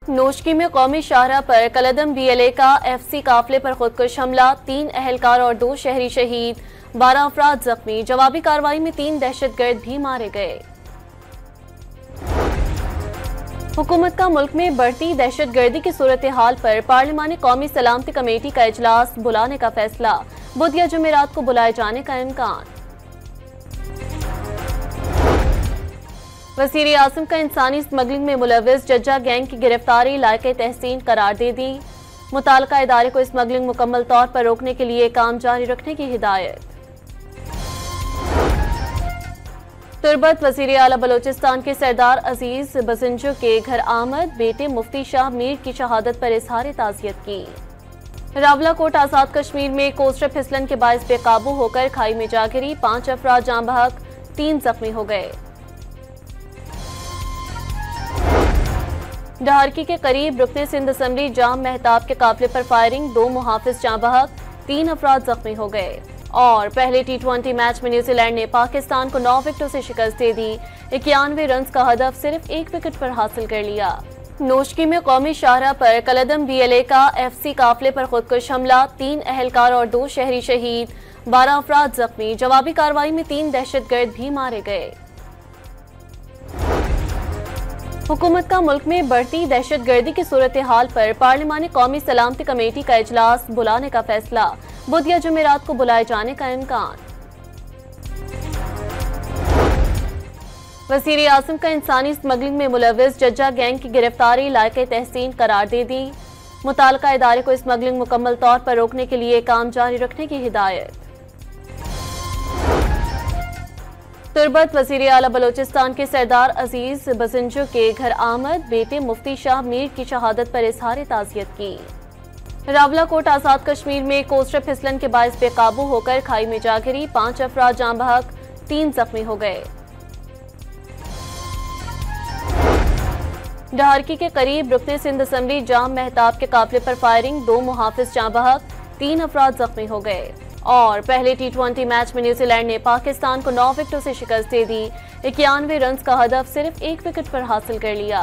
नोशकी में कौमी शाहराह पर कलदम BLA का FC काफिले पर खुदकुश हमला, 3 अहलकार और 2 शहरी शहीद, 12 अफराद जख्मी। जवाबी कार्रवाई में 3 दहशतगर्द भी मारे गए। हुकूमत का मुल्क में बढ़ती दहशतगर्दी की सूरत हाल पर पार्लिमानी कौमी सलामती कमेटी का इजलास बुलाने का फैसला, बुध या जुमेरात को बुलाए जाने का इम्कान। वज़ीर आज़म का इंसानी स्मगलिंग में मुलव्विस जज्जा गैंग की गिरफ्तारी लायक तहसीन करार दे दी। मुताल्लिका इदारे को स्मगलिंग मुकम्मल तौर पर रोकने के लिए काम जारी रखने की हिदायत। तुर्बत वज़ीर आला बलोचिस्तान के सरदार अजीज बसिंजो के घर आमद, बेटे मुफ्ती शाह मीर की शहादत पर इजहार ताज़ियत की। रावलाकोट आज़ाद कश्मीर में कोस्टर फिसलन के बायस बेकाबू होकर खाई में जा गिरी, 5 अफराद जाँ बहक, 3 जख्मी हो गए। डहारकी के करीब रुकने सिंध असम्बली जाम महताब के काफिले पर फायरिंग, 2 मुहाफिज जाँ बहक, 3 अफराद जख्मी हो गए। और पहले T20 मैच में न्यूजीलैंड ने पाकिस्तान को 9 विकेटों से शिकस्त दे दी। 91 रन का हदफ सिर्फ 1 विकेट पर हासिल कर लिया। नोशकी में कौमी शाहराह पर कलदम BLA का FC काफिले पर खुदकुश हमला, 3 अहलकार और 2 शहरी शहीद, 12 अफराद जख्मी। जवाबी कार्रवाई में 3 दहशतगर्द भी मारे गए। हुकूमत का मुल्क में बढ़ती दहशतगर्दी की सूरत हाल पर पार्लिमानी कौमी सलामती कमेटी का इजलास बुलाने का फैसला, बुध या जुमेरात को बुलाए जाने का इम्कान। वज़ीर आज़म का इंसानी स्मगलिंग में मुलव्विस जज्जा गैंग की गिरफ्तारी लायक तहसीन करार दे दी। मुताल्लिका इदारे को स्मगलिंग मुकम्मल तौर पर रोकने के लिए काम जारी रखने की हिदायत। तुर्बत वज़ीर आला बलोचिस्तान के सरदार अजीज बसिंजो के घर आमद, बेटे मुफ्ती शाह मीर की शहादत पर इजहार ताज़ियत की। रावलाकोट आज़ाद कश्मीर में कोस्टर फिसलन के बायस बेकाबू होकर खाई में जा गिरी, 5 अफराद जाँ बहक, 3 जख्मी हो गए। डहारकी के करीब रुकने सिंध असम्बली जाम महताब के काफिले पर फायरिंग, 2 मुहाफिज जाँ बहक, 3 अफराद जख्मी हो गए। और पहले T20 मैच में न्यूजीलैंड ने पाकिस्तान को 9 विकेटों से शिकस्त दे दी। 91 रन का हदफ सिर्फ 1 विकेट पर हासिल कर लिया।